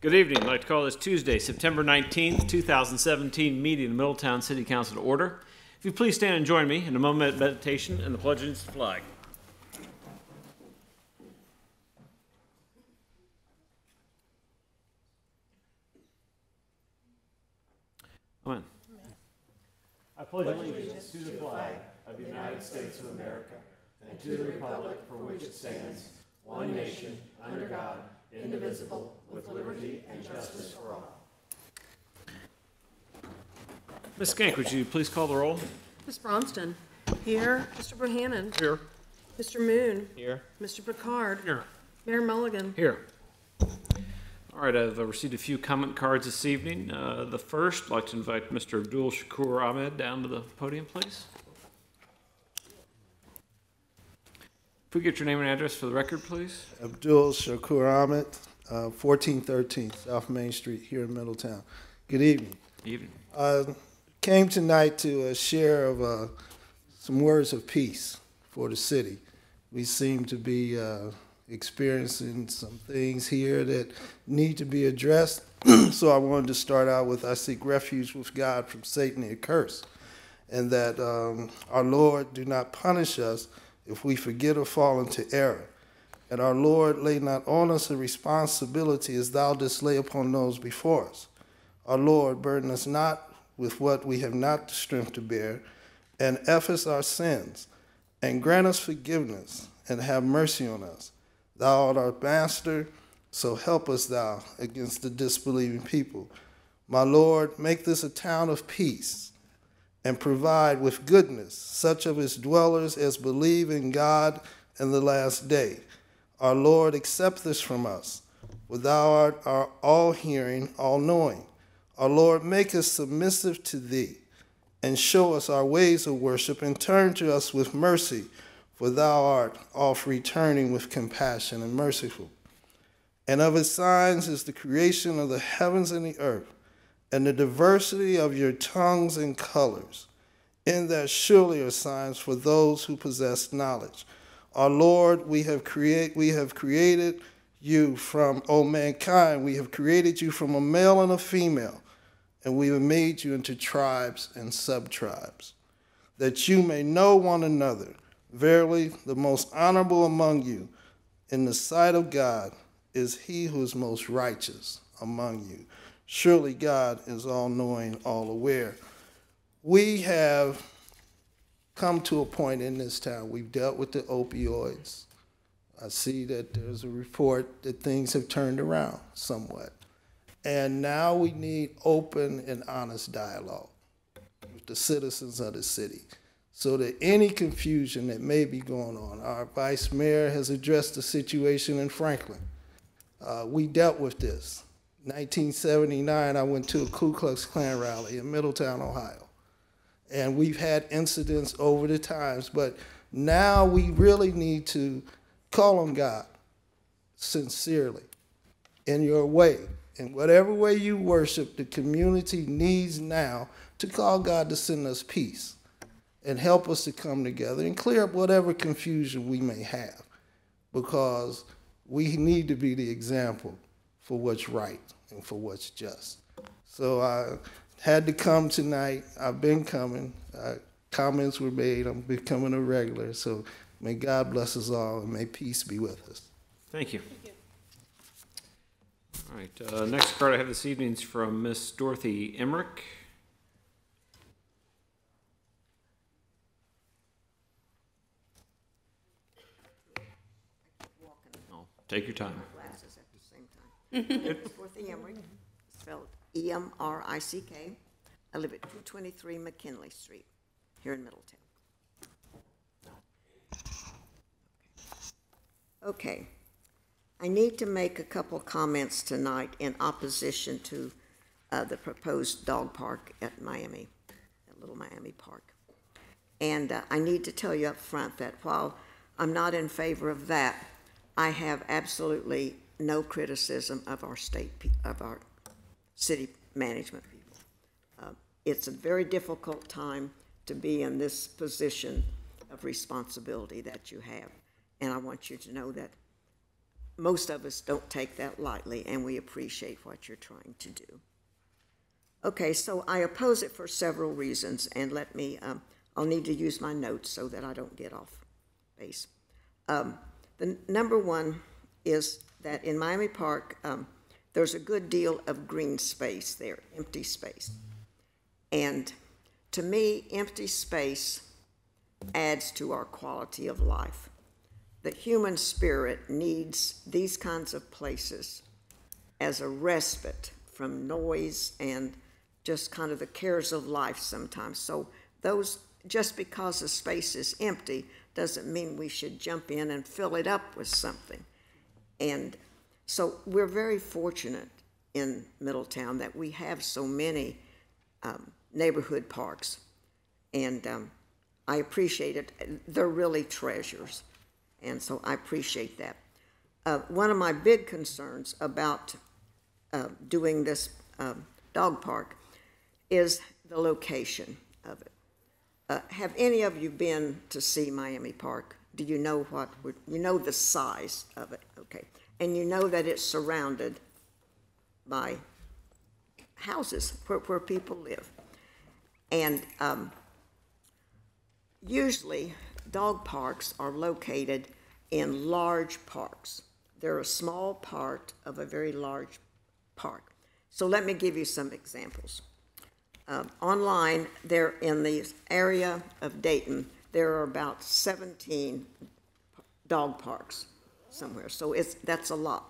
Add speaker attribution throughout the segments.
Speaker 1: Good evening. I'd like to call this Tuesday, September 19th, 2017 meeting of the Middletown City Council to order. If you please stand and join me in a moment of meditation and the pledge of allegiance to the flag. Amen. I pledge allegiance to the flag of the United States of America and to the republic for which it stands, one nation, under God, indivisible, with liberty and justice for all. Ms. Skank, would you please call the roll?
Speaker 2: Ms. Bronston. Here. Mr. Bohannon.
Speaker 1: Here.
Speaker 2: Mr. Moon.
Speaker 1: Here.
Speaker 2: Mr. Picard.
Speaker 1: Here.
Speaker 2: Mayor Mulligan.
Speaker 1: Here. All right, I've received a few comment cards this evening. The first, I'd like to invite Mr. Abdul Shakur Ahmed down to the podium, please. If we get your name and address for the record, please.
Speaker 3: Abdul Shakur Ahmed, 1413 South Main Street here in Middletown. Good evening.
Speaker 1: Evening.
Speaker 3: Came tonight to share of some words of peace for the city. We seem to be experiencing some things here that need to be addressed. So I wanted to start out with, I seek refuge with God from Satan and curse, and that our Lord do not punish us if we forget or fall into error. And our Lord lay not on us a responsibility as thou didst lay upon those before us. Our Lord burden us not with what we have not the strength to bear, and efface our sins, and grant us forgiveness, and have mercy on us. Thou art our master, so help us thou against the disbelieving people. My Lord, make this a town of peace, and provide with goodness such of its dwellers as believe in God and the last day. Our Lord, accept this from us, for thou art our all-hearing, all-knowing. Our Lord, make us submissive to thee, and show us our ways of worship, and turn to us with mercy, for thou art oft returning with compassion and merciful. And of its signs is the creation of the heavens and the earth, and the diversity of your tongues and colors. In that surely are signs for those who possess knowledge. Our Lord, we have created you from, O mankind, we have created you from a male and a female, and we have made you into tribes and sub-tribes, that you may know one another. Verily, the most honorable among you in the sight of God is he who is most righteous among you. Surely God is all-knowing, all-aware. We have come to a point in this town. We've dealt with the opioids. I see that there's a report that things have turned around somewhat. And now we need open and honest dialogue with the citizens of the city so that any confusion that may be going on, our vice mayor has addressed the situation in Franklin. We dealt with this. 1979, I went to a Ku Klux Klan rally in Middletown, Ohio. And we've had incidents over the times, but now we really need to call on God sincerely in your way. In whatever way you worship, the community needs now to call God to send us peace and help us to come together and clear up whatever confusion we may have, because we need to be the example for what's right and for what's just. So I had to come tonight. I've been coming. Comments were made. I'm becoming a regular. So may God bless us all, and may peace be with us.
Speaker 1: Thank you. Thank you. All right, next card I have this evening is from Miss Dorothy Emmerich. Take your time.
Speaker 4: Glasses at the same time. Dorothy Emmerich, spelled E-M-R-I-C-K. I live at 223 McKinley Street here in Middletown. Okay. I need to make a couple comments tonight in opposition to the proposed dog park at Miami, at Little Miami Park. And I need to tell you up front that while I'm not in favor of that, I have absolutely no criticism of our city management people. It's a very difficult time to be in this position of responsibility that you have. And I want you to know that most of us don't take that lightly, and we appreciate what you're trying to do. Okay, so I oppose it for several reasons, and I'll need to use my notes so that I don't get off base. The number one is that in Miami Park, there's a good deal of green space there, empty space. And to me, empty space adds to our quality of life. The human spirit needs these kinds of places as a respite from noise and just kind of the cares of life sometimes. So those, just because the space is empty doesn't mean we should jump in and fill it up with something. And so we're very fortunate in Middletown that we have so many neighborhood parks. And I appreciate it. They're really treasures. And so I appreciate that. One of my big concerns about doing this dog park is the location of it. Have any of you been to see Miami Park? Do you know you know the size of it? Okay. And you know that it's surrounded by houses where people live. And usually dog parks are located in large parks. They're a small part of a very large park. So let me give you some examples. Online, there in the area of Dayton, there are about 17 dog parks somewhere. So that's a lot.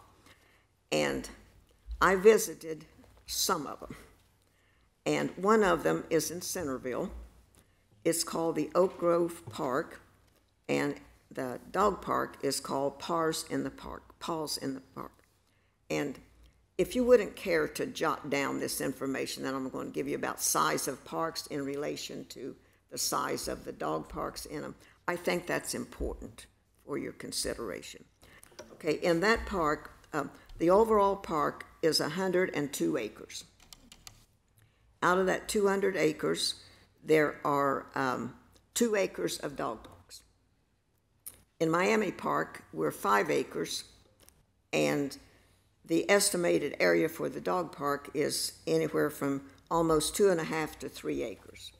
Speaker 4: And I visited some of them. And one of them is in Centerville. It's called the Oak Grove Park, and the dog park is called Paws in the Park. And if you wouldn't care to jot down this information that I'm going to give you about size of parks in relation to the size of the dog parks in them, I think that's important for your consideration. Okay, in that park, the overall park is 102 acres. Out of that 200 acres, there are 2 acres of dog parks. In Miami Park, we're 5 acres, and the estimated area for the dog park is anywhere from almost 2.5 to 3 acres.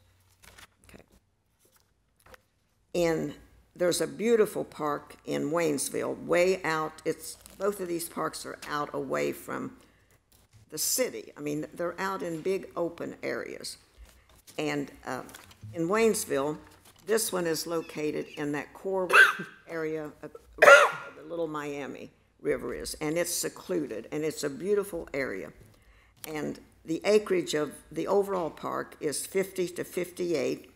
Speaker 4: Okay. There's a beautiful park in Waynesville, way out. Both of these parks are out away from the city. I mean, they're out in big open areas. And in Waynesville, this one is located in that core area of the Little Miami River is, and it's secluded, and it's a beautiful area. And the acreage of the overall park is 50 to 58,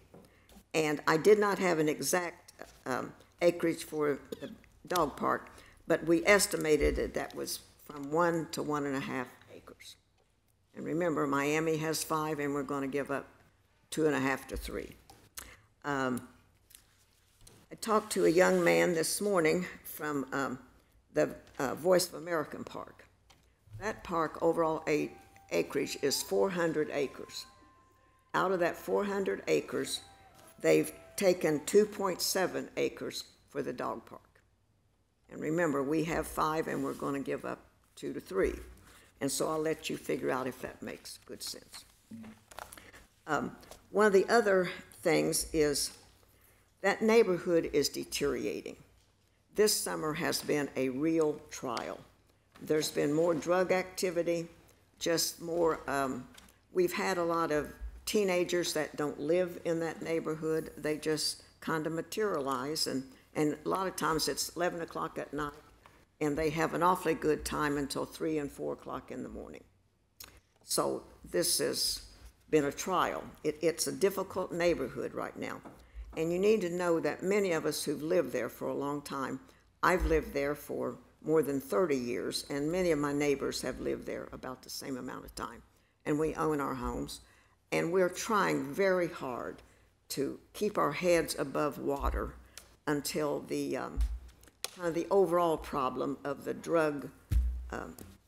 Speaker 4: and I did not have an exact acreage for the dog park, but we estimated that was from 1 to 1.5 acres. And remember, Miami has 5, and we're going to give up 2.5 to 3. I talked to a young man this morning from the Voice of America Park. That park overall acreage is 400 acres. Out of that 400 acres, they've taken 2.7 acres for the dog park. And remember, we have 5, and we're going to give up 2 to 3. And so I'll let you figure out if that makes good sense. One of the other things is that neighborhood is deteriorating. This summer has been a real trial. There's been more drug activity, just more, we've had a lot of teenagers that don't live in that neighborhood. They just kind of materialize, and a lot of times it's 11 o'clock at night, and they have an awfully good time until 3 and 4 o'clock in the morning. So this has been a trial. It's a difficult neighborhood right now. And you need to know that many of us who've lived there for a long time, I've lived there for more than 30 years, and many of my neighbors have lived there about the same amount of time. And we own our homes, and we're trying very hard to keep our heads above water until the overall problem of the drug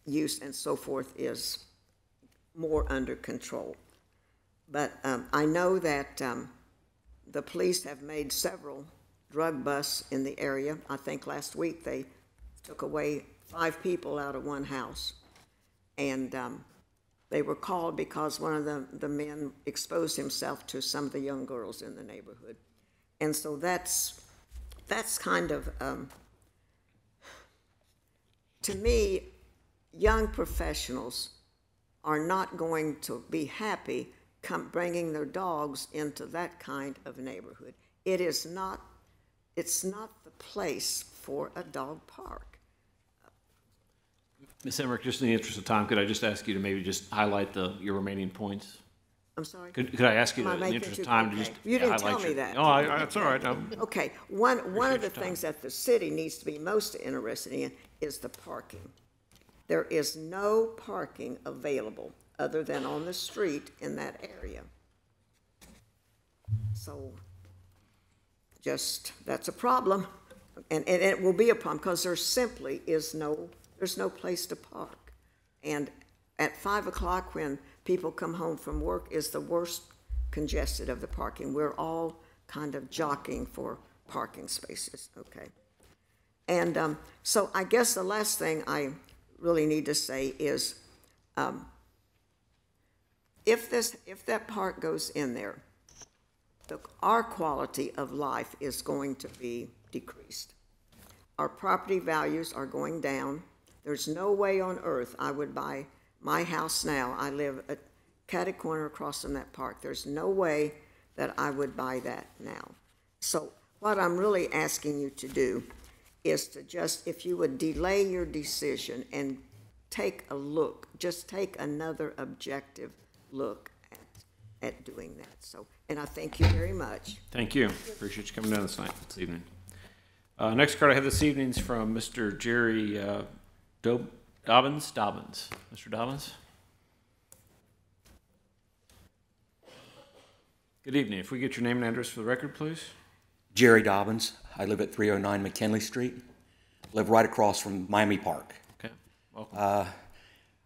Speaker 4: use and so forth is more under control. But I know that the police have made several drug busts in the area. I think last week they took away 5 people out of one house. And they were called because one of the men exposed himself to some of the young girls in the neighborhood. And so that's kind of, to me, young professionals are not going to be happy bringing their dogs into that kind of neighborhood. It's not the place for a dog park.
Speaker 1: Ms. Emmerich, just in the interest of time, could I just ask you to maybe just highlight your remaining points?
Speaker 4: I'm sorry?
Speaker 1: Could I ask you,
Speaker 4: Am I
Speaker 1: in the
Speaker 4: making
Speaker 1: interest
Speaker 4: too
Speaker 1: of time, to
Speaker 4: complicated?
Speaker 1: just
Speaker 4: You didn't
Speaker 1: highlight
Speaker 4: tell me that.
Speaker 1: Oh, that's all right.
Speaker 4: Okay, one of the
Speaker 1: your time.
Speaker 4: things that the city needs to be most interested in is the parking. There is no parking available other than on the street in that area. So, that's a problem, and it will be a problem because there simply is there's no place to park. And at 5 o'clock when people come home from work is the worst congested of the parking. We're all kind of jockeying for parking spaces, okay? And so I guess the last thing I really need to say is if that park goes in there, our quality of life is going to be decreased. Our property values are going down. There's no way on earth I would buy my house now. I live at catty corner across from that park. There's no way that I would buy that now. So what I'm really asking you to do is to if you would delay your decision and take a look, just take another objective look at doing that. So, and I thank you very much.
Speaker 1: Thank you. Appreciate you coming down this evening. Next card I have this evening is from Mr. Jerry Dobbins. Mr. Dobbins. Good evening. If we get your name and address for the record, please.
Speaker 5: Jerry Dobbins. I live at 309 McKinley Street. Live right across from Miami Park.
Speaker 1: Okay. Welcome.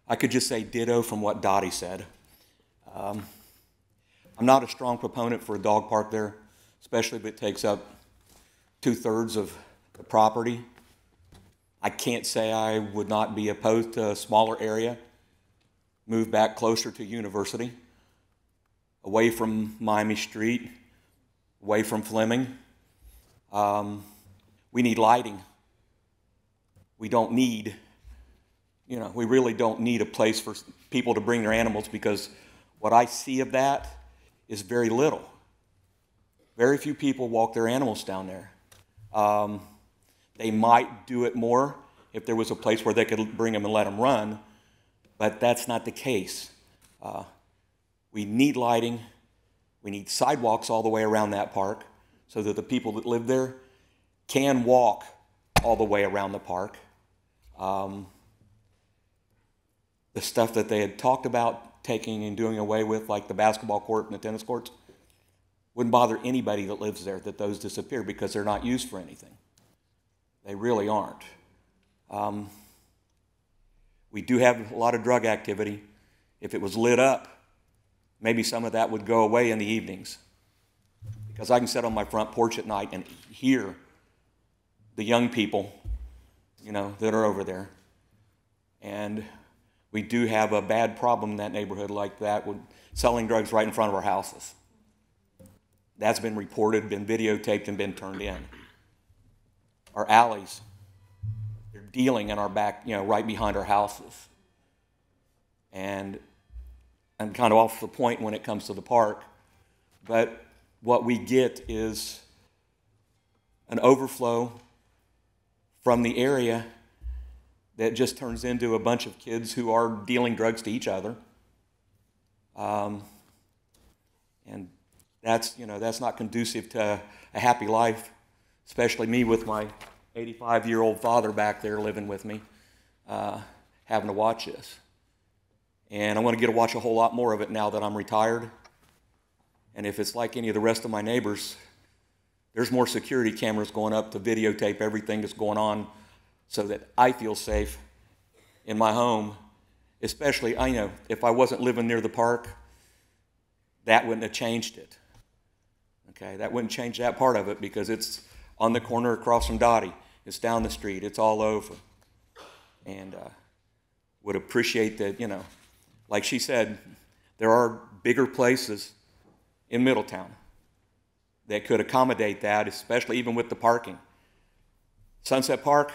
Speaker 5: I could just say ditto from what Dottie said. I'm not a strong proponent for a dog park there, especially if it takes up 2/3 of the property. I can't say I would not be opposed to a smaller area, move back closer to University, away from Miami Street, away from Fleming. We need lighting. We don't need, we really don't need a place for people to bring their animals, because what I see of that is very little. Very few people walk their animals down there. They might do it more if there was a place where they could bring them and let them run, but that's not the case. We need lighting. We need sidewalks all the way around that park so that the people that live there can walk all the way around the park. The stuff that they had talked about taking and doing away with, like the basketball court and the tennis courts, wouldn't bother anybody that lives there that those disappear, because they're not used for anything. They really aren't. We do have a lot of drug activity. If it was lit up, maybe some of that would go away in the evenings, because I can sit on my front porch at night and hear the young people, that are over there. And we do have a bad problem in that neighborhood like that with selling drugs right in front of our houses. That's been reported, been videotaped, and been turned in. Our alleys, they're dealing in our back, right behind our houses. And I'm kind of off the point when it comes to the park, but what we get is an overflow from the area that just turns into a bunch of kids who are dealing drugs to each other. And that's not conducive to a happy life, especially me with my 85-year-old father back there living with me, having to watch this. And I'm going to get to watch a whole lot more of it now that I'm retired. And if it's like any of the rest of my neighbors, there's more security cameras going up to videotape everything that's going on so that I feel safe in my home. Especially, I know, if I wasn't living near the park, that wouldn't have changed it. Okay, that wouldn't change that part of it, because it's on the corner across from Dottie. It's down the street. It's all over. and would appreciate that, you know, like she said, there are bigger places in Middletown that could accommodate that, especially even with the parking. Sunset Park,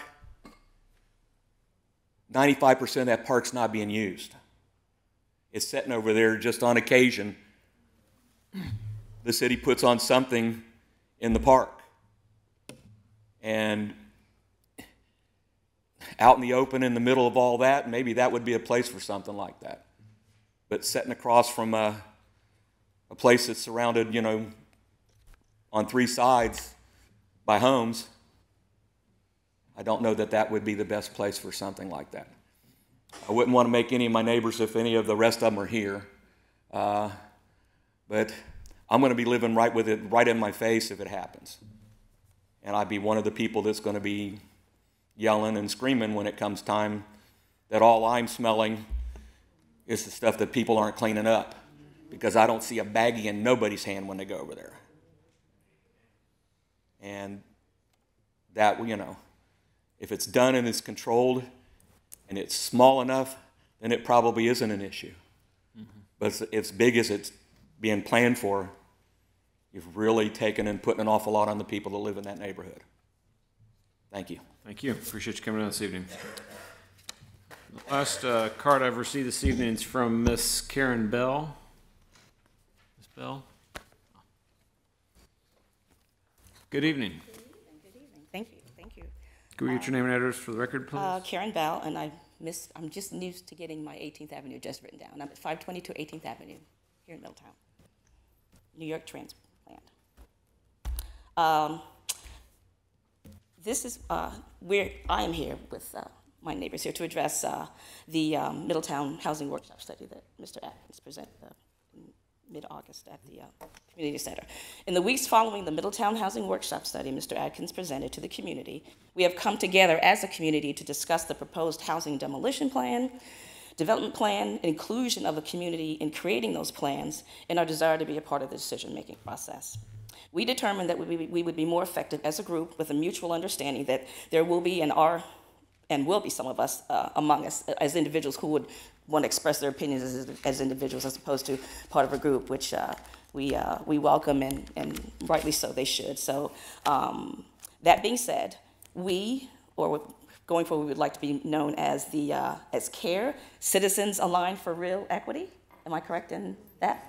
Speaker 5: 95% of that park's not being used. It's sitting over there just on occasion. The city puts on something in the park. And out in the open in the middle of all that, maybe that would be a place for something like that. But sitting across from a place that's surrounded, you know, on three sides by homes, I don't know that that would be the best place for something like that. I wouldn't want to make any of my neighbors, if any of the rest of them are here, but I'm going to be living right with it, right in my face if it happens. And I'd be one of the people that's going to be yelling and screaming when it comes time that all I'm smelling is the stuff that people aren't cleaning up, because I don't see a baggie in nobody's hand when they go over there. And that, you know, if it's done and it's controlled and it's small enough, then it probably isn't an issue. But if it's big as it's being planned for, you've really taken and putting an awful lot on the people that live in that neighborhood. Thank you.
Speaker 1: Thank you. Appreciate you coming in this evening. The last card I've received this evening is from Miss Karen Bell. Miss Bell? Good evening.
Speaker 6: Good evening. Thank you. Thank you.
Speaker 1: Can we get your name and address for the record, please?
Speaker 6: Karen Bell, and I'm just used to getting my 18th Avenue just written down. I'm at 522 18th Avenue here in Middletown, New York transplant. This is where I am here with my neighbors here to address the Middletown Housing Workshop Study that Mr. Atkins presented in mid-August at the Community Center. In the weeks following the Middletown Housing Workshop Study Mr. Atkins presented to the community, we have come together as a community to discuss the proposed housing demolition plan, development plan, inclusion of the community in creating those plans, and our desire to be a part of the decision-making process. We determined that we would be more effective as a group with a mutual understanding that there will be and will be some of us among us as individuals who would want to express their opinions as individuals as opposed to part of a group, which we welcome, and rightly so they should. So that being said, going forward, we would like to be known as as CARE, Citizens Aligned for Real Equity. Am I correct in that?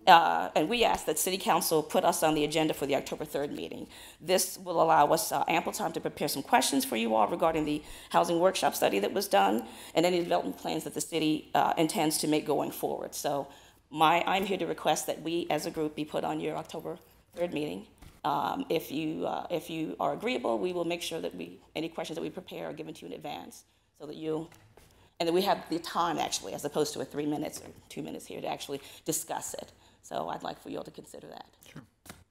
Speaker 6: And we ask that City Council put us on the agenda for the October 3rd meeting. This will allow us ample time to prepare some questions for you all regarding the housing workshop study that was done and any development plans that the city intends to make going forward. So I'm here to request that we as a group be put on your October 3rd meeting. If you are agreeable, we will make sure that any questions that we prepare are given to you in advance so that and that we have the time actually, as opposed to a 3 minutes or 2 minutes here to actually discuss it. So I'd like for you all to consider that.
Speaker 1: Sure.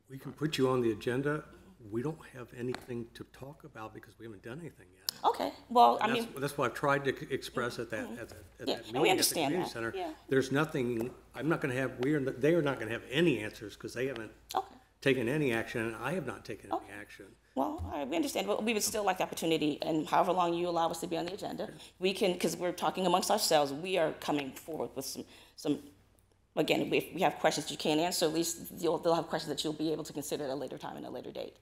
Speaker 7: We can put you on the agenda. We don't have anything to talk about because we haven't done anything yet.
Speaker 6: Okay, well,
Speaker 7: That's what I've tried to express at that
Speaker 6: Yeah,
Speaker 7: that
Speaker 6: and we
Speaker 7: meeting at the
Speaker 6: understand
Speaker 7: community
Speaker 6: that.
Speaker 7: center.
Speaker 6: Yeah.
Speaker 7: There's nothing. I'm not going to have. They are not going to have any answers because they haven't taken any action, and I have not taken any action.
Speaker 6: Well, all right, we understand, but we would still like the opportunity, and however long you allow us to be on the agenda, we can, because we're talking amongst ourselves, we are coming forward with some. Again, if we have questions you can't answer, at least they'll have questions that you'll be able to consider at a later time and a later date.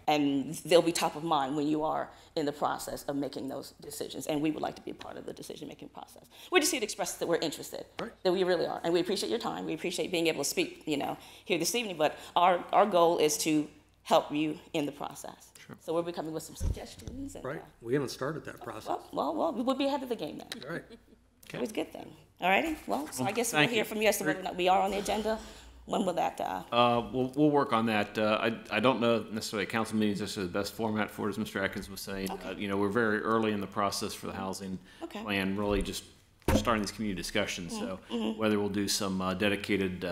Speaker 6: And they'll be top of mind when you are in the process of making those decisions. And we would like to be a part of the decision-making process. We just need to express that we're interested,
Speaker 7: right,
Speaker 6: that we really are. And we appreciate your time. We appreciate being able to speak, here this evening. But our goal is to help you in the process.
Speaker 1: Sure.
Speaker 6: So we'll be coming with some suggestions. And,
Speaker 7: Right. We haven't started that process.
Speaker 6: Well, we'll be ahead of the game then.
Speaker 7: All right.
Speaker 6: Okay. It was a good thing. All righty. Well, so I guess we'll
Speaker 1: thank
Speaker 6: hear
Speaker 1: you.
Speaker 6: from you as to whether or not we are on the agenda. When will that?
Speaker 1: We'll work on that. I don't know necessarily council meetings is the best format for it, as Mr. Atkins was saying.
Speaker 6: Okay.
Speaker 1: We're very early in the process for the housing plan, really just starting these community discussions. So whether we'll do some dedicated,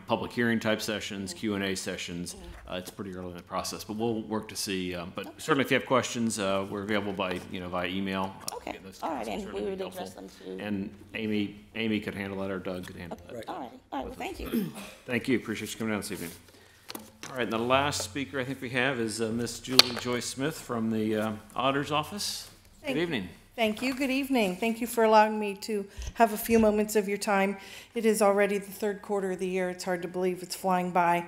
Speaker 1: public hearing type sessions, Q&A sessions, it's pretty early in the process. But we'll work to see. But certainly, if you have questions, we're available by via email.
Speaker 6: Okay.
Speaker 1: All
Speaker 6: right, and we would address them to.
Speaker 1: And Amy could handle that, or Doug could handle that.
Speaker 6: All right. Well, thank you.
Speaker 1: Thank you. Appreciate you coming down this evening. All right, and the last speaker I think we have is Miss Julie Joyce Smith from the Auditor's Office. Good evening.
Speaker 8: Thank you. Good evening. Thank you for allowing me to have a few moments of your time. It is already the third quarter of the year. It's hard to believe it's flying by.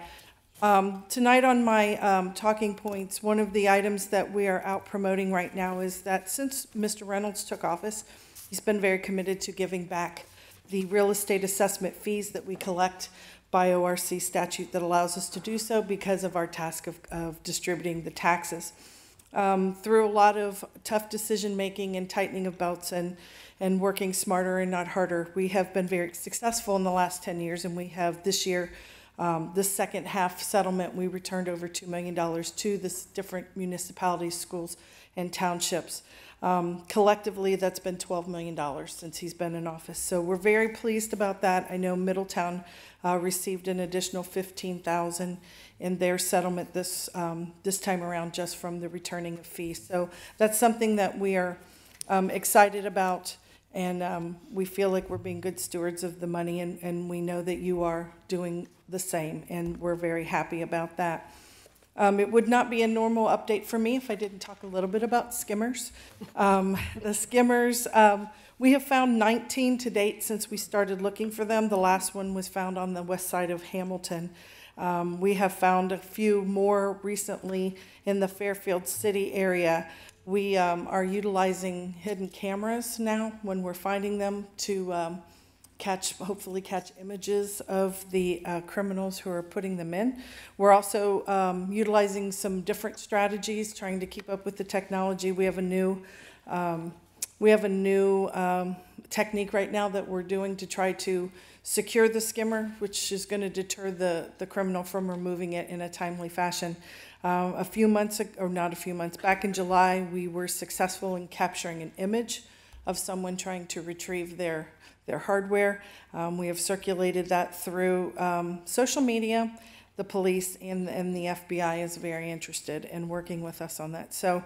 Speaker 8: Tonight on my talking points, one of the items that we are out promoting right now is that since Mr. Reynolds took office, he's been very committed to giving back the real estate assessment fees that we collect by ORC statute that allows us to do so because of our task of distributing the taxes. Through a lot of tough decision-making and tightening of belts and working smarter and not harder, we have been very successful in the last 10 years, and we have this year, this second half settlement, we returned over $2 million to the different municipalities, schools, and townships. Collectively, that's been $12 million since he's been in office. So we're very pleased about that. I know Middletown received an additional $15,000 in their settlement this time around just from the returning of fees. So that's something that we are excited about, and we feel like we're being good stewards of the money, and we know that you are doing the same, and we're very happy about that. It would not be a normal update for me if I didn't talk a little bit about skimmers. The skimmers, we have found 19 to date since we started looking for them. The last one was found on the west side of Hamilton. We have found a few more recently in the Fairfield City area. We are utilizing hidden cameras now when we're finding them to hopefully catch images of the criminals who are putting them in. We're also utilizing some different strategies, trying to keep up with the technology. We have a new technique right now that we're doing to try to secure the skimmer, which is going to deter the criminal from removing it in a timely fashion. Back in July, we were successful in capturing an image of someone trying to retrieve their hardware. We have circulated that through social media. The police and the FBI is very interested in working with us on that. So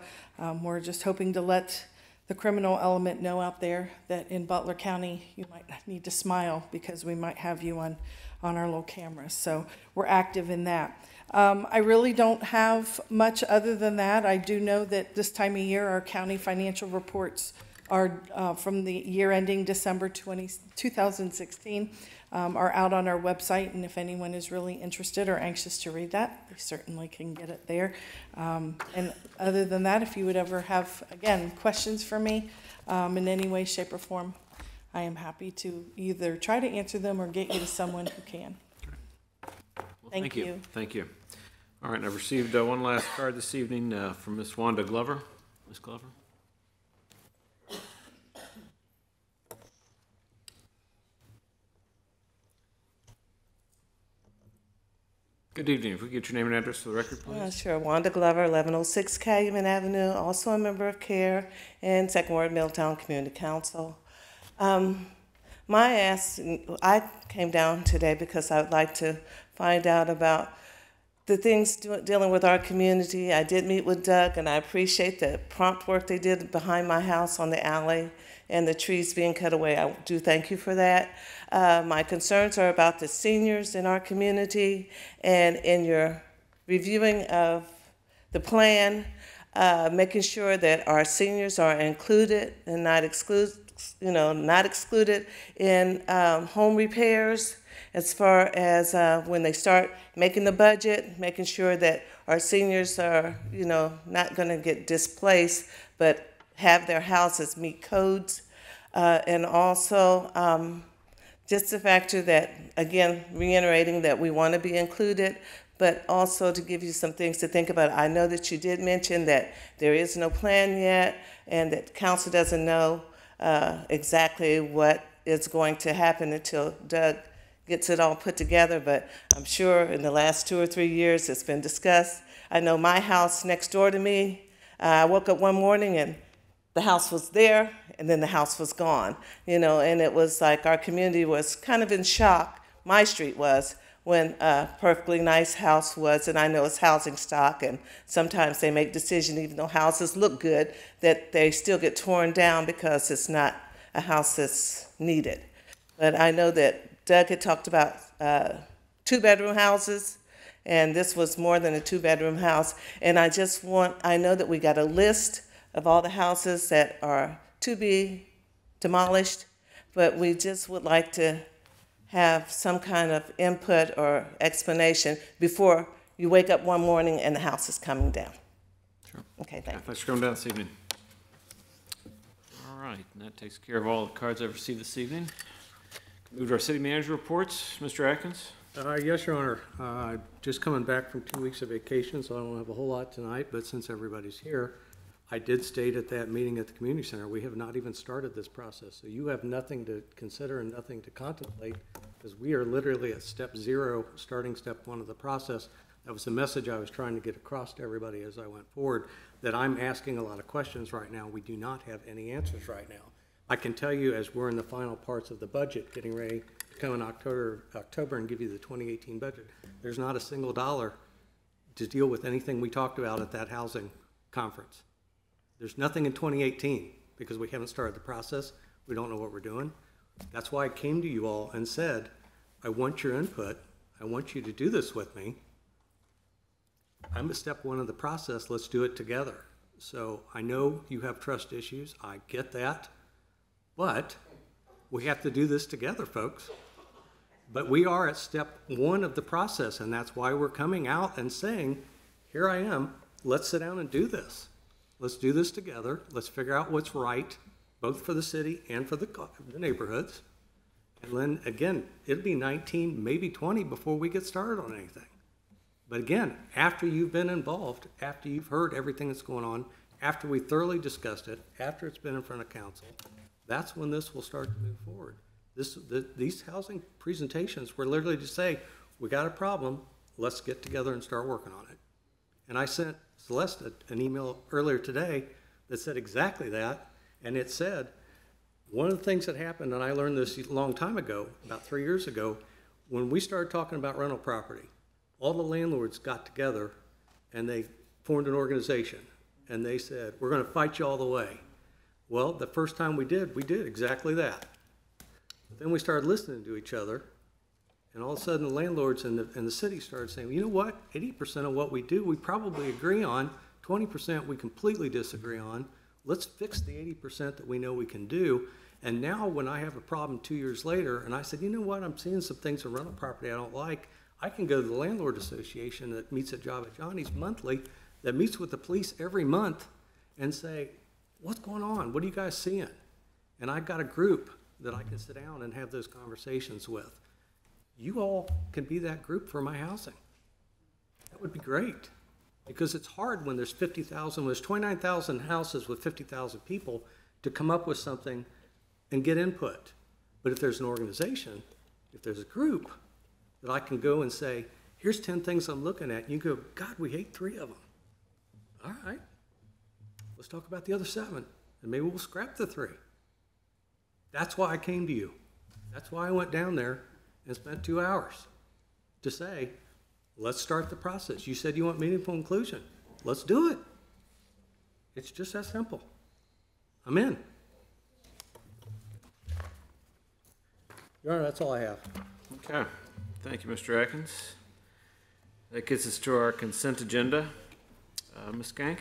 Speaker 8: we're just hoping to let the criminal element know out there that in Butler County, you might need to smile because we might have you on our little cameras. So we're active in that. I really don't have much other than that. I do know that this time of year, our county financial reports are from the year ending December 2016 are out on our website, and if anyone is really interested or anxious to read that, they certainly can get it there. And other than that, if you would ever have, again, questions for me in any way, shape, or form, I am happy to either try to answer them or get you to someone who can.
Speaker 1: Well,
Speaker 8: Thank you.
Speaker 1: Thank you. All right, and I've received one last card this evening from Ms. Wanda Glover. Ms. Glover? Good evening. If we get your name and address for the record, please.
Speaker 9: Sure. Wanda Glover, 1106 Calumet Avenue, also a member of CARE and Second Ward Middletown Community Council. I came down today because I would like to find out about the things dealing with our community. I did meet with Doug, and I appreciate the prompt work they did behind my house on the alley and the trees being cut away. I do thank you for that. My concerns are about the seniors in our community, and in your reviewing of the plan, making sure that our seniors are included and not excluded in home repairs, as far as when they start making the budget, making sure that our seniors are, not going to get displaced, but have their houses meet codes. And also just the factor that, again, reiterating that we want to be included, but also to give you some things to think about. I know that you did mention that there is no plan yet and that council doesn't know exactly what is going to happen until Doug gets it all put together, but I'm sure in the last 2 or 3 years it's been discussed. I know my house next door to me, I woke up one morning and the house was there and then the house was gone, and it was like our community was kind of in shock. My street was, when a perfectly nice house was, and I know it's housing stock, and sometimes they make decisions, even though houses look good, that they still get torn down because it's not a house that's needed. But I know that Doug had talked about 2-bedroom houses, and this was more than a 2-bedroom house. And I know that we got a list of all the houses that are to be demolished, but we just would like to have some kind of input or explanation before you wake up one morning and the house is coming down.
Speaker 1: Sure.
Speaker 9: Okay, thank you.
Speaker 1: Thanks for coming down this evening. All right, and that takes care of all the cards I've received this evening. Move to our city manager reports. Mr. Atkins?
Speaker 7: Yes, Your Honor. Just coming back from 2 weeks of vacation, so I don't have a whole lot tonight, but since everybody's here, I did state at that meeting at the community center, we have not even started this process. So you have nothing to consider and nothing to contemplate, because we are literally at step 0, starting step 1 of the process. That was the message I was trying to get across to everybody as I went forward, that I'm asking a lot of questions right now. We do not have any answers right now. I can tell you, as we're in the final parts of the budget, getting ready to come in October and give you the 2018 budget, there's not a single dollar to deal with anything we talked about at that housing conference. There's nothing in 2018 because we haven't started the process. We don't know what we're doing. That's why I came to you all and said, I want your input. I want you to do this with me. I'm at step 1 of the process. Let's do it together. So I know you have trust issues. I get that. But we have to do this together, folks. But we are at step 1 of the process, and that's why we're coming out and saying, here I am. Let's sit down and do this. Let's do this together. Let's figure out what's right, both for the city and for the neighborhoods. And then, again, it'll be 19, maybe 20 before we get started on anything. But again, after you've been involved, after you've heard everything that's going on, after we thoroughly discussed it, after it's been in front of council, that's when this will start to move forward. These housing presentations were literally to say, we got a problem, let's get together and start working on it. And I sent Celeste an email earlier today that said exactly that, and it said, one of the things that happened, and I learned this a long time ago, about 3 years ago, when we started talking about rental property, all the landlords got together and they formed an organization, and they said, we're going to fight you all the way. Well, the first time we did exactly that. But then we started listening to each other, and all of a sudden the landlords and the city started saying, you know what, 80% of what we do we probably agree on, 20% we completely disagree on. Let's fix the 80% that we know we can do. And now when I have a problem 2 years later, and I said, you know what, I'm seeing some things in rental property I don't like, I can go to the landlord association that meets at Java Johnny's monthly, that meets with the police every month, and say, what's going on? What are you guys seeing? And I've got a group that I can sit down and have those conversations with. You all can be that group for my housing. That would be great. Because it's hard when there's 50,000, when there's 29,000 houses with 50,000 people to come up with something and get input. But if there's an organization, if there's a group that I can go and say, here's 10 things I'm looking at, and you go, God, we hate 3 of them. All right, let's talk about the other 7, and maybe we'll scrap the 3. That's why I came to you. That's why I went down there and spent 2 hours to say, let's start the process. You said you want meaningful inclusion. Let's do it. It's just that simple. I'm in. Your Honor, that's all I have.
Speaker 1: Okay. Thank you, Mr. Atkins. That gets us to our consent agenda. Ms. Gank?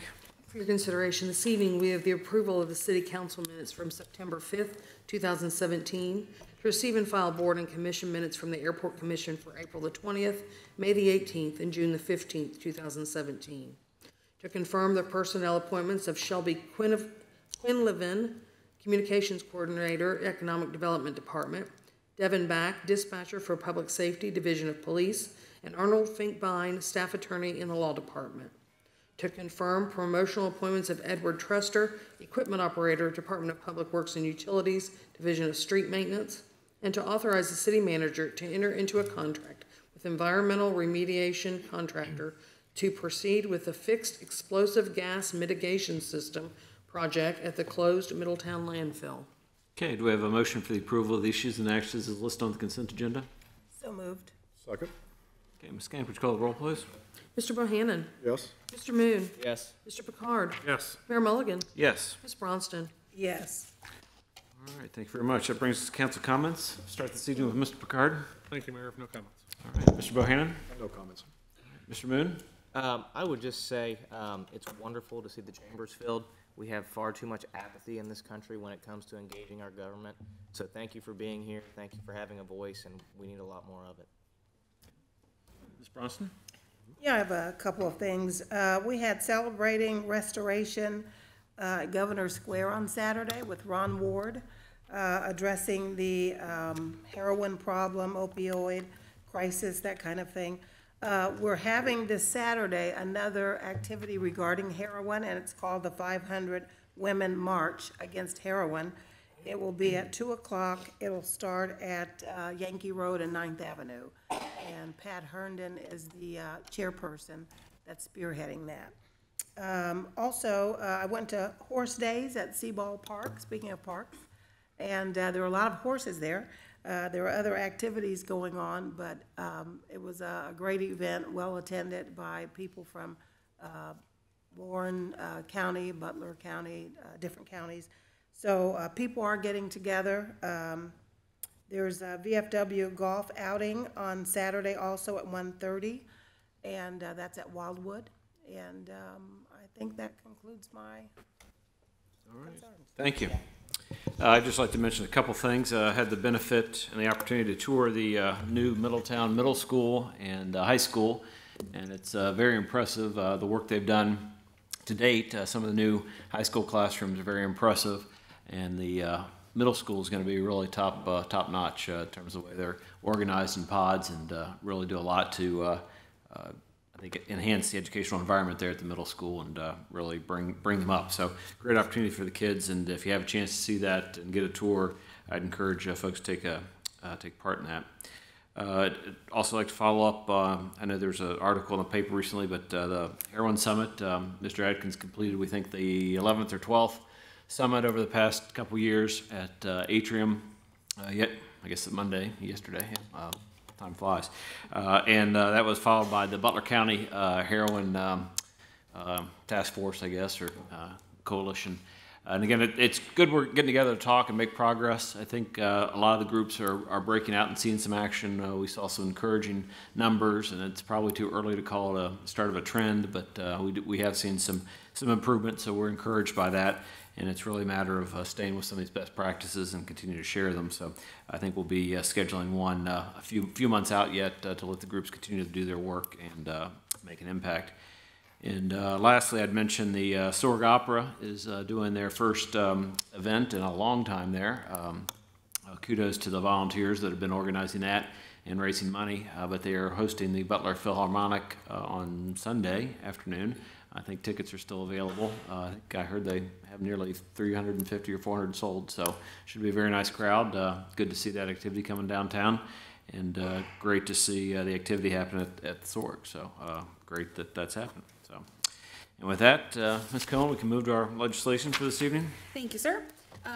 Speaker 2: For your consideration this evening, we have the approval of the city council minutes from September 5th, 2017, to receive and file board and commission minutes from the Airport Commission for April the 20th, May the 18th, and June the 15th, 2017. To confirm the personnel appointments of Shelby Quinlivan, Communications Coordinator, Economic Development Department, Devin Back, Dispatcher for Public Safety, Division of Police, and Arnold Finkbein, Staff Attorney in the Law Department. To confirm promotional appointments of Edward Truster, Equipment Operator, Department of Public Works and Utilities, Division of Street Maintenance, and to authorize the city manager to enter into a contract with environmental remediation contractor to proceed with the fixed explosive gas mitigation system project at the closed Middletown landfill.
Speaker 1: Okay, do we have a motion for the approval of the issues and actions as listed on the consent agenda?
Speaker 10: So moved.
Speaker 11: Second.
Speaker 1: Okay, Ms. Gank, would you call the roll, please?
Speaker 2: Mr. Bohannon?
Speaker 11: Yes.
Speaker 2: Mr. Moon?
Speaker 11: Yes.
Speaker 2: Mr. Picard?
Speaker 7: Yes.
Speaker 2: Mayor Mulligan?
Speaker 1: Yes.
Speaker 2: Ms. Bronston?
Speaker 10: Yes.
Speaker 1: All right, thank you very much. That brings us to council comments. Start this evening with Mr. Picard.
Speaker 11: Thank you, Mayor. No comments.
Speaker 1: All right, Mr. Bohannon?
Speaker 11: No comments.
Speaker 1: Mr. Moon?
Speaker 12: I would just say it's wonderful to see the chambers filled.
Speaker 10: We have far too much apathy in this country when it comes to engaging our government. So thank you for being here. Thank you for having a voice, and we need a lot more of it.
Speaker 1: Ms. Bronston?
Speaker 12: Yeah, I have a couple of things. We had celebrating restoration at Governor Square on Saturday with Ron Ward, addressing the heroin problem, opioid crisis, that kind of thing. We're having this Saturday another activity regarding heroin, and it's called the 500 Women March Against Heroin. It will be at 2 o'clock. It'll start at Yankee Road and 9th Avenue. And Pat Herndon is the chairperson that's spearheading that. Also, I went to Horse Days at Seaball Park, speaking of parks, and there were a lot of horses there. There were other activities going on, but it was a great event, well attended by people from Warren County, Butler County, different counties. So people are getting together. There's a VFW golf outing on Saturday also at 1:30, and that's at Wildwood. And I think that concludes my concerns.
Speaker 1: Thank you. I'd just like to mention a couple things. I had the benefit and the opportunity to tour the new Middletown Middle School and High School, and it's very impressive, the work they've done to date. Some of the new high school classrooms are very impressive, and the middle school is going to be really top-notch in terms of the way they're organized in pods and really do a lot to I think enhance the educational environment there at the middle school and really bring them up. So great opportunity for the kids, and if you have a chance to see that and get a tour, I'd encourage folks to take part in that. I'd also like to follow up. I know there's an article in the paper recently, but the Heroin Summit, Mr. Adkins completed, we think, the 11th or 12th summit over the past couple years at Atrium. I guess Monday, yesterday. Time flies. And that was followed by the Butler County Heroin Task Force, I guess, or Coalition. And again, it's good we're getting together to talk and make progress. I think a lot of the groups are breaking out and seeing some action. We saw some encouraging numbers, and it's probably too early to call it a start of a trend, but we have seen some improvement, so we're encouraged by that. And it's really a matter of staying with some of these best practices and continue to share them. So I think we'll be scheduling one a few months out yet to let the groups continue to do their work and make an impact. And lastly, I'd mention the Sorg Opera is doing their first event in a long time there. Kudos to the volunteers that have been organizing that and raising money, but they are hosting the Butler Philharmonic on Sunday afternoon. I think tickets are still available. I think I heard they have nearly 350 or 400 sold, so should be a very nice crowd. Good to see that activity coming downtown, and great to see the activity happen at the Sorg. So great that that's happening. So, and with that, Ms. Cohen, we can move to our legislation for this evening.
Speaker 13: Thank you, sir.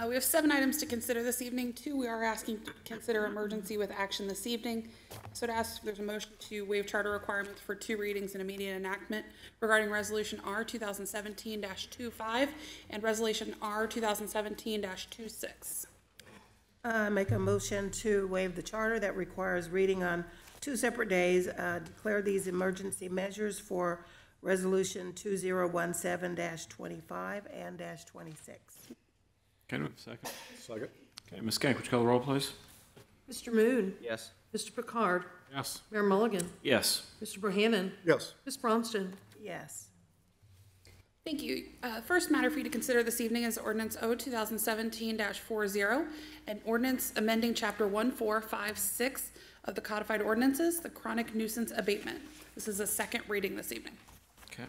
Speaker 13: We have 7 items to consider this evening. 2 we are asking to consider emergency with action this evening. So to ask if there's a motion to waive charter requirements for 2 readings and immediate enactment regarding Resolution R 2017-25 and Resolution R 2017-26.
Speaker 12: Make a motion to waive the charter that requires reading on 2 separate days. Declare these emergency measures for Resolution 2017-25 and -26.
Speaker 1: Okay, do we have a second?
Speaker 11: Second.
Speaker 1: Okay, Ms. Skank, would you call the roll, please?
Speaker 2: Mr. Moon?
Speaker 10: Yes.
Speaker 2: Mr. Picard?
Speaker 11: Yes.
Speaker 2: Mayor Mulligan?
Speaker 1: Yes.
Speaker 2: Mr. Bohannon?
Speaker 11: Yes.
Speaker 2: Ms. Bronston?
Speaker 12: Yes.
Speaker 13: Thank you. First matter for you to consider this evening is Ordinance O 2017-40, an ordinance amending Chapter 1456 of the Codified Ordinances, the Chronic Nuisance Abatement. This is a second reading this evening.
Speaker 1: Okay.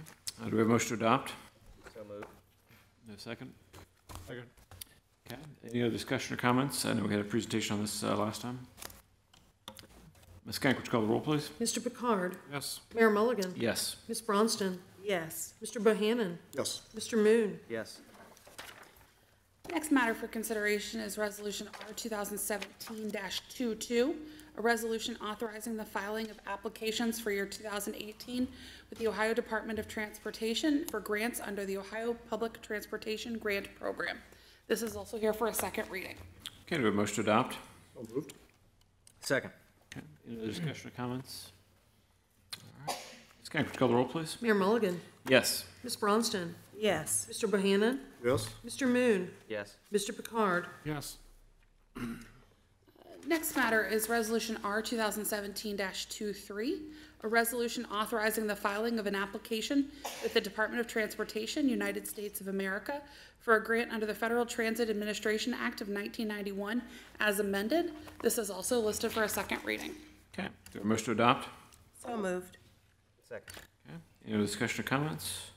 Speaker 1: Do we have a motion to adopt?
Speaker 10: So moved.
Speaker 1: No second?
Speaker 11: Second.
Speaker 1: Okay. Any other discussion or comments? I know we had a presentation on this last time. Ms. Skank, would you call the roll, please?
Speaker 2: Mr. Picard?
Speaker 11: Yes.
Speaker 2: Mayor Mulligan?
Speaker 1: Yes.
Speaker 2: Ms. Bronston?
Speaker 12: Yes.
Speaker 2: Mr. Bohannon?
Speaker 11: Yes.
Speaker 2: Mr. Moon?
Speaker 10: Yes.
Speaker 13: Next matter for consideration is Resolution R 2017-22, a resolution authorizing the filing of applications for year 2018 with the Ohio Department of Transportation for grants under the Ohio Public Transportation Grant Program. This is also here for a second reading.
Speaker 1: Okay, do we have a motion to adopt?
Speaker 11: So moved.
Speaker 10: Second.
Speaker 1: Okay. Any other discussion or comments? All right. Ms. Skank, would you call the roll, please?
Speaker 2: Mayor Mulligan?
Speaker 1: Yes.
Speaker 2: Ms. Bronston?
Speaker 12: Yes.
Speaker 2: Mr. Bohannon?
Speaker 11: Yes.
Speaker 2: Mr. Moon?
Speaker 10: Yes.
Speaker 2: Mr. Picard?
Speaker 11: Yes.
Speaker 13: Next matter is Resolution R 2017-23, a resolution authorizing the filing of an application with the Department of Transportation, United States of America, for a grant under the Federal Transit Administration Act of 1991 as amended. This is also listed for a second reading.
Speaker 1: Okay, do I have a motion to adopt?
Speaker 12: So moved.
Speaker 10: Second.
Speaker 1: Okay, any other discussion or comments?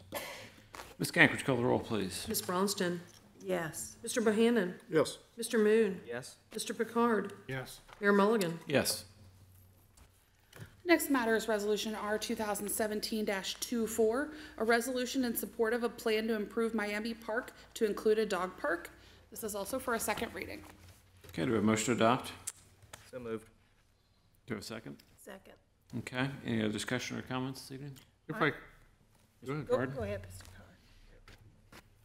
Speaker 1: Ms. Gank, would you call the roll, please?
Speaker 2: Ms. Bronston?
Speaker 12: Yes.
Speaker 2: Mr. Bohannon?
Speaker 11: Yes.
Speaker 2: Mr. Moon?
Speaker 10: Yes.
Speaker 2: Mr. Picard?
Speaker 11: Yes.
Speaker 2: Mayor Mulligan?
Speaker 1: Yes.
Speaker 13: Next matter is Resolution R 2017-24, a resolution in support of a plan to improve Miami Park to include a dog park. This is also for a second reading.
Speaker 1: Okay, do we have a motion to adopt?
Speaker 10: So moved.
Speaker 1: Do we have a second?
Speaker 12: Second.
Speaker 1: Okay, any other discussion or comments this evening?
Speaker 11: If I, go ahead.
Speaker 12: Go ahead, Mr.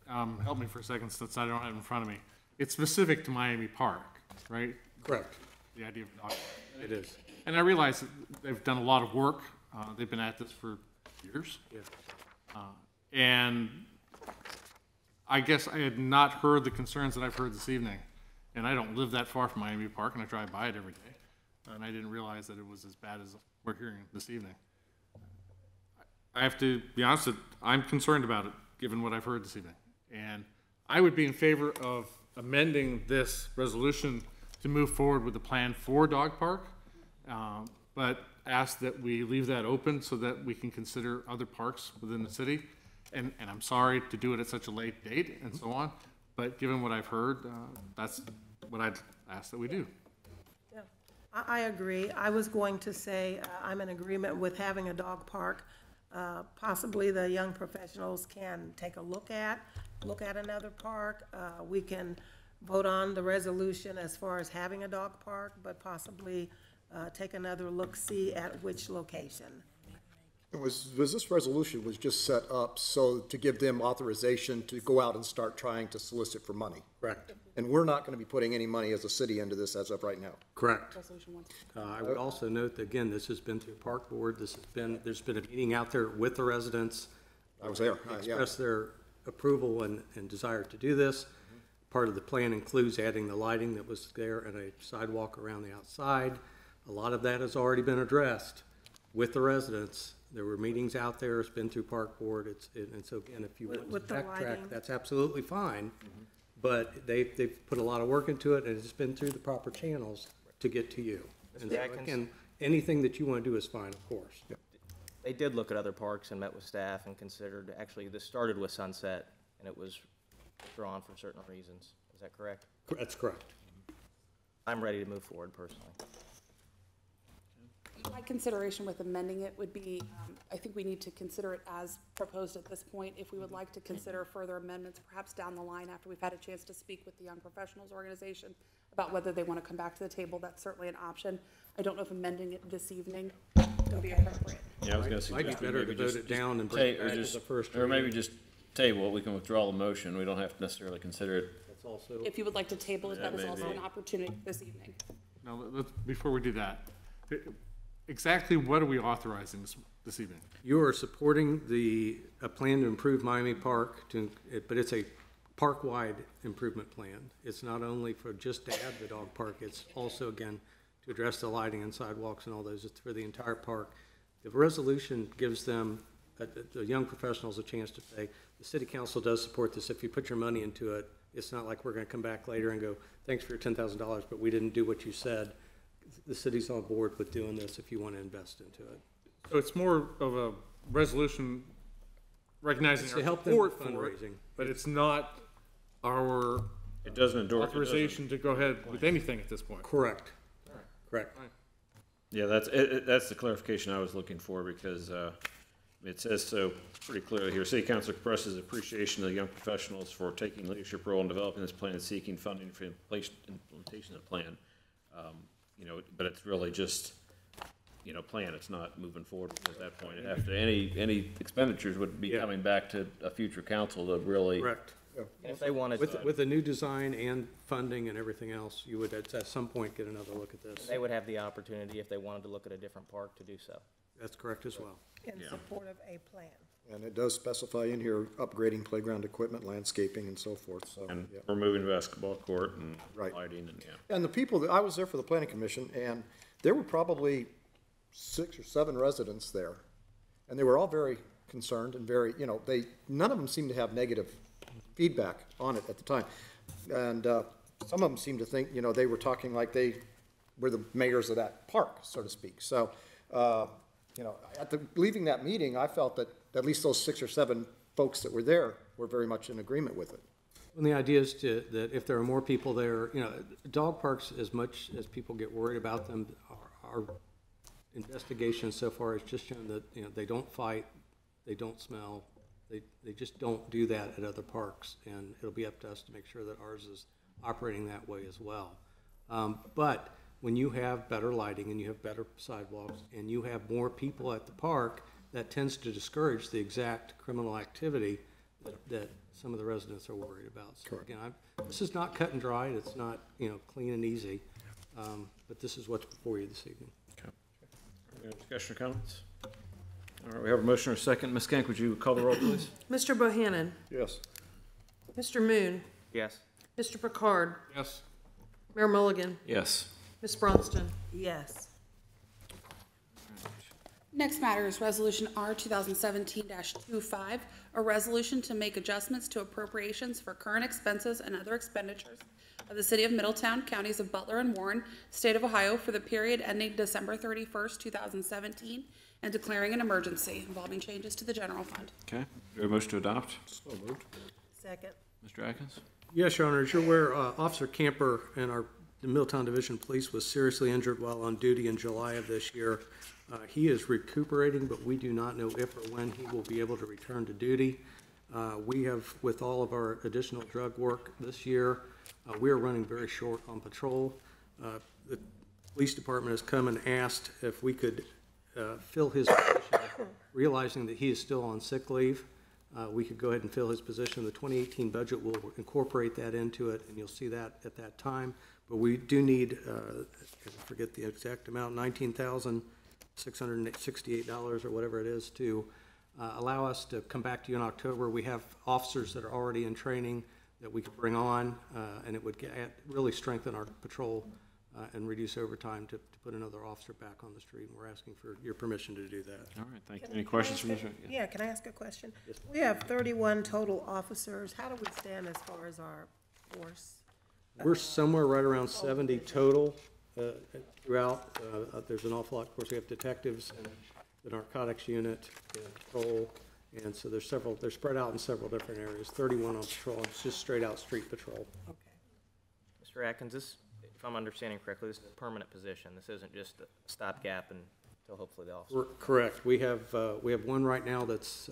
Speaker 12: Carr.
Speaker 11: Help me for a second since I don't have it in front of me. It's specific to Miami Park, right?
Speaker 7: Correct.
Speaker 11: The idea of dog.
Speaker 7: It is.
Speaker 11: And I realize that they've done a lot of work. They've been at this for years.
Speaker 7: Yeah.
Speaker 11: And I guess I had not heard the concerns that I've heard this evening. And I don't live that far from Miami Park, and I drive by it every day. And I didn't realize that it was as bad as we're hearing this evening. I have to be honest that I'm concerned about it, given what I've heard this evening. And I would be in favor of amending this resolution to move forward with the plan for dog park, but ask that we leave that open so that we can consider other parks within the city. And I'm sorry to do it at such a late date and so on, but given what I've heard, that's what I'd ask that we do.
Speaker 12: Yeah, I agree. I was going to say, I'm in agreement with having a dog park. Possibly the young professionals can take a look at another park. We can vote on the resolution as far as having a dog park, but possibly take another look-see at which location.
Speaker 14: Was this resolution was just set up so to give them authorization to go out and start trying to solicit for money?
Speaker 7: Correct.
Speaker 14: And we're not going to be putting any money as a city into this as of right now?
Speaker 7: Correct.
Speaker 13: Resolution 1.
Speaker 7: I would also note that, again, this has been through Park Board. There's been a meeting out there with the residents.
Speaker 14: I was there, yeah.
Speaker 7: Expressed their approval and desire to do this. Part of the plan includes adding the lighting that was there and a sidewalk around the outside. A lot of that has already been addressed with the residents. There were meetings out there. It's been through Park Board. And so again, if you want to
Speaker 12: With the
Speaker 7: backtrack,
Speaker 12: lighting.
Speaker 7: that's absolutely fine. But they've put a lot of work into it, and it's been through the proper channels to get to you. And so, again, anything that you want to do is fine, of course.
Speaker 10: They did look at other parks and met with staff and considered, actually, this started with Sunset, and it was drawn for certain reasons. Is that correct?
Speaker 7: That's correct.
Speaker 10: I'm ready to move forward personally.
Speaker 13: My consideration with amending it would be, I think we need to consider it as proposed at this point. If we would like to consider further amendments, perhaps down the line after we've had a chance to speak with the Young Professionals Organization about whether they want to come back to the table, that's certainly an option. I don't know if amending it this evening would be appropriate.
Speaker 1: Yeah, I was gonna
Speaker 7: Might be
Speaker 1: suggest
Speaker 7: better to
Speaker 1: maybe
Speaker 7: vote
Speaker 1: just
Speaker 7: it down and bring it back as a first
Speaker 1: or maybe
Speaker 7: reading.
Speaker 1: just table it. We can withdraw the motion. We don't have to necessarily consider it.
Speaker 7: That's also.
Speaker 13: If you would like to table it, that is
Speaker 1: Yeah,
Speaker 13: also
Speaker 1: maybe.
Speaker 13: an opportunity this evening.
Speaker 11: Now, before we do that, exactly what are we authorizing this evening?
Speaker 7: You are supporting a plan to improve Miami Park, but it's a park-wide improvement plan. It's not only for just to add the dog park, it's also, again, to address the lighting and sidewalks and all those. It's for the entire park. The resolution gives them, the young professionals, a chance to say, the city council does support this. If you put your money into it, it's not like we're gonna come back later and go, thanks for your $10,000, but we didn't do what you said. The city's on board with doing this if you want to invest into it.
Speaker 11: So it's more of a resolution recognizing
Speaker 7: It's
Speaker 11: our
Speaker 7: to help them
Speaker 11: support
Speaker 7: with
Speaker 11: for it,
Speaker 7: fundraising.
Speaker 11: but it's not our
Speaker 1: It doesn't endorse.
Speaker 11: authorization to go ahead with anything at this point.
Speaker 7: Correct. Correct.
Speaker 1: Yeah, that's the clarification I was looking for, because it says so pretty clearly here. City Council expresses appreciation of the young professionals for taking leadership role in developing this plan and seeking funding for implementation of the plan. But it's really just, plan. It's not moving forward at that point. Any expenditures would be coming back to a future council to really.
Speaker 7: Correct.
Speaker 10: And if they wanted to,
Speaker 7: With a new design and funding and everything else, you would at some point get another look at this.
Speaker 10: they would have the opportunity, if they wanted to look at a different park, to do so.
Speaker 7: That's correct as well.
Speaker 12: In support of a plan.
Speaker 14: And it does specify in here upgrading playground equipment, landscaping, and so forth, so.
Speaker 1: And
Speaker 14: yeah.
Speaker 1: removing the basketball court and
Speaker 14: Right.
Speaker 1: lighting and, yeah.
Speaker 14: And the people, I was there for the planning commission, and there were probably 6 or 7 residents there. And they were all very concerned and very, none of them seemed to have negative feedback on it at the time. And some of them seemed to think, they were talking like they were the mayors of that park, so to speak. So, leaving that meeting, I felt that at least those 6 or 7 folks that were there were very much in agreement with it.
Speaker 7: And the idea is that if there are more people there, dog parks, as much as people get worried about them, our investigation so far has just shown that, they don't fight, they don't smell, they just don't do that at other parks, and it'll be up to us to make sure that ours is operating that way as well. But when you have better lighting and you have better sidewalks and you have more people at the park, that tends to discourage the exact criminal activity that some of the residents are worried about. So again, this is not cut and dried. It's not, clean and easy. But this is what's before you this evening.
Speaker 1: Okay. Any discussion or comments? All right, we have a motion or a second. Ms. Kank, would you call the roll, please?
Speaker 2: Mr. Bohannon,
Speaker 14: Yes.
Speaker 2: Mr. Moon,
Speaker 10: Yes.
Speaker 2: Mr. Picard,
Speaker 11: Yes.
Speaker 2: Mayor Mulligan,
Speaker 1: Yes.
Speaker 2: Ms. Bronston.
Speaker 12: Yes.
Speaker 13: Next matter is Resolution R 2017-25, a resolution to make adjustments to appropriations for current expenses and other expenditures of the City of Middletown, Counties of Butler and Warren, State of Ohio for the period ending December 31st, 2017, and declaring an emergency involving changes to the general fund.
Speaker 1: Okay. Do we have a motion to adopt?
Speaker 14: So moved.
Speaker 12: Second.
Speaker 1: Mr. Atkins?
Speaker 7: Yes, Your Honor, as you're aware, Officer Camper in the Middletown Division Police was seriously injured while on duty in July of this year. He is recuperating, but we do not know if or when he will be able to return to duty. We have, with all of our additional drug work this year, we are running very short on patrol. The police department has come and asked if we could fill his position, realizing that he is still on sick leave. We could go ahead and fill his position. The 2018 budget will incorporate that into it, and you'll see that at that time. But we do need, I forget the exact amount, $19,668 or whatever it is, to allow us to come back to you in October. We have officers that are already in training that we could bring on, and it would really strengthen our patrol and reduce overtime to put another officer back on the street. And we're asking for your permission to do that.
Speaker 1: All right, thank you. Any questions from Mr.?
Speaker 12: Yeah, can I ask a question? Yes. We have 31 total officers. How do we stand as far as our force?
Speaker 7: We're somewhere right around 70 total throughout. There's an awful lot. Of course, we have detectives and the narcotics unit and patrol. And so there's several, they're spread out in several different areas. 31 on patrol. It's just straight out street patrol.
Speaker 12: Okay.
Speaker 10: Mr. Atkins, this, if I'm understanding correctly, this is a permanent position. This isn't just a stopgap until hopefully the officer.
Speaker 7: Correct. We have one right now that's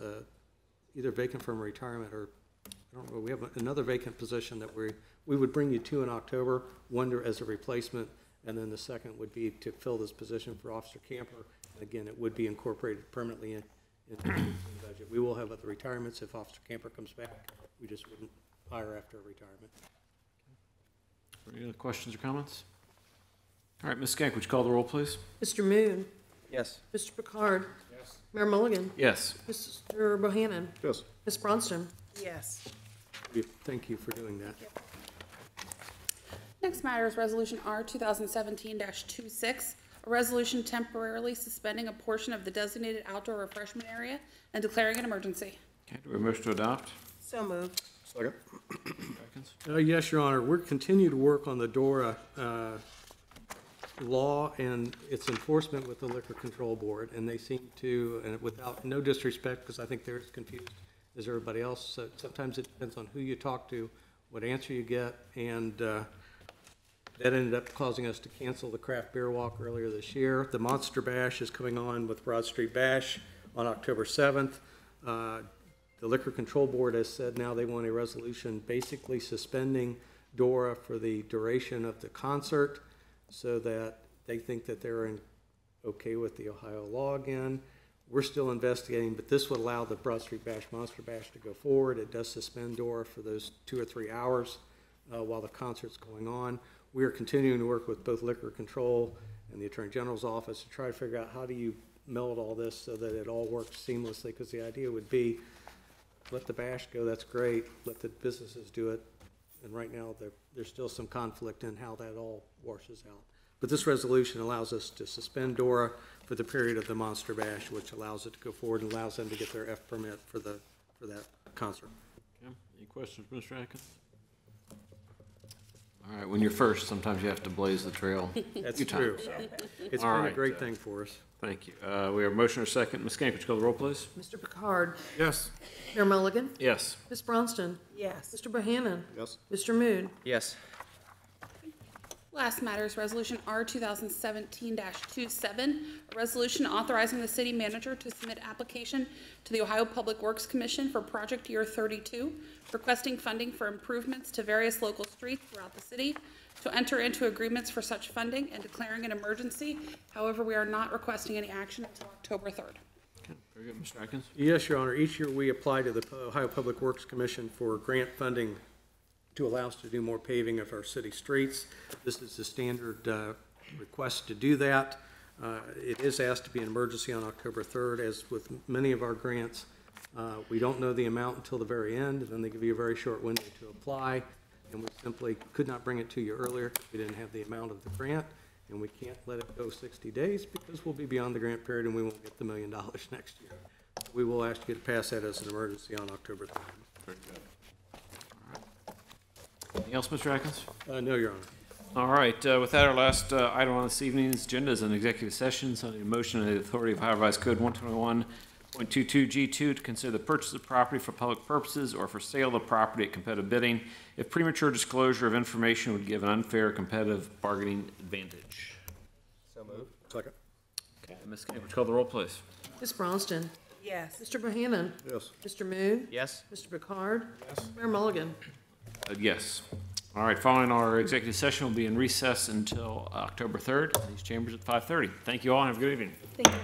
Speaker 7: either vacant from retirement or, I don't know, we have another vacant position that we would bring you to in October, one as a replacement, and then the second would be to fill this position for Officer Camper. And again, it would be incorporated permanently in the budget. We will have other retirements if Officer Camper comes back. We just wouldn't hire after a retirement.
Speaker 1: Any other questions or comments? All right, Ms. Skank, would you call the roll, please?
Speaker 2: Mr. Moon,
Speaker 10: Yes.
Speaker 2: Mr. Picard,
Speaker 11: Yes.
Speaker 2: Mayor Mulligan,
Speaker 1: Yes.
Speaker 2: Mr. Bohannon,
Speaker 14: Yes.
Speaker 2: Ms. Bronston.
Speaker 12: Yes.
Speaker 7: Thank you for doing that.
Speaker 13: Next matter is Resolution R 2017-26, a resolution temporarily suspending a portion of the designated outdoor refreshment area and declaring an emergency.
Speaker 1: Okay, do we have a motion to adopt?
Speaker 12: So moved.
Speaker 14: Second.
Speaker 1: Atkins?
Speaker 7: Yes, Your Honor. We're continuing to work on the DORA law and its enforcement with the Liquor Control Board, and they seem to, and without no disrespect, because I think they're as confused as everybody else. So sometimes it depends on who you talk to, what answer you get, and that ended up causing us to cancel the craft beer walk earlier this year. The Monster Bash is coming on with Broad Street Bash on October 7th. The Liquor Control Board has said now they want a resolution basically suspending DORA for the duration of the concert so that they think that they're okay with the Ohio law again. We're still investigating, but this would allow the Broad Street Bash, Monster Bash to go forward. It does suspend DORA for those 2 or 3 hours while the concert's going on. We are continuing to work with both Liquor Control and the Attorney General's office to try to figure out how do you meld all this so that it all works seamlessly, because the idea would be, let the bash go, that's great, let the businesses do it. And right now, there's still some conflict in how that all washes out. But this resolution allows us to suspend DORA for the period of the Monster Bash, which allows it to go forward and allows them to get their F permit for that concert.
Speaker 1: Okay, any questions, Mr. Atkins? All right, when you're first, sometimes you have to blaze the trail.
Speaker 7: That's
Speaker 1: Few
Speaker 7: true.
Speaker 1: times.
Speaker 7: It's
Speaker 1: All
Speaker 7: been a
Speaker 1: right,
Speaker 7: great thing for us.
Speaker 1: Thank you. We have a motion or a second. Ms. Kank, would you call the roll, please?
Speaker 2: Mr. Picard.
Speaker 11: Yes.
Speaker 2: Mayor Mulligan.
Speaker 1: Yes.
Speaker 2: Ms. Bronston.
Speaker 12: Yes.
Speaker 2: Mr. Bohannon.
Speaker 14: Yes.
Speaker 2: Mr. Moon.
Speaker 10: Yes.
Speaker 13: Last matter is Resolution R 2017-27, a resolution authorizing the city manager to submit application to the Ohio Public Works Commission for Project Year 32, requesting funding for improvements to various local streets throughout the city, to enter into agreements for such funding and declaring an emergency. However, we are not requesting any action until October 3rd.
Speaker 1: Okay, very good, Mr. Atkins.
Speaker 7: Yes, Your Honor. Each year, we apply to the Ohio Public Works Commission for grant funding to allow us to do more paving of our city streets. This is the standard request to do that. It is asked to be an emergency on October 3rd. As with many of our grants, we don't know the amount until the very end, and then they give you a very short window to apply, and we simply could not bring it to you earlier because we didn't have the amount of the grant, and we can't let it go 60 days because we'll be beyond the grant period and we won't get the $1 million next year. We will ask you to pass that as an emergency on October 3rd.
Speaker 1: Very good. Anything else, Mr. Atkins?
Speaker 7: No, Your Honor.
Speaker 1: All right, with that, our last item on this evening's agenda is an executive session. So I need a motion of the authority of Ohio Revised Code 121.22G2 to consider the purchase of property for public purposes or for sale of the property at competitive bidding if premature disclosure of information would give an unfair competitive bargaining advantage.
Speaker 10: So moved.
Speaker 14: Second.
Speaker 1: Okay, Ms. Kank, would you call the roll, please?
Speaker 2: Ms. Bronston.
Speaker 12: Yes.
Speaker 2: Mr. Bohannon.
Speaker 14: Yes.
Speaker 2: Mr. Moon.
Speaker 10: Yes.
Speaker 2: Mr. Picard. Yes. Mayor Mulligan.
Speaker 1: Yes. All right, following our executive session, we'll be in recess until October 3rd in these chambers at 5:30. Thank you all and have a good evening.
Speaker 13: Thank you.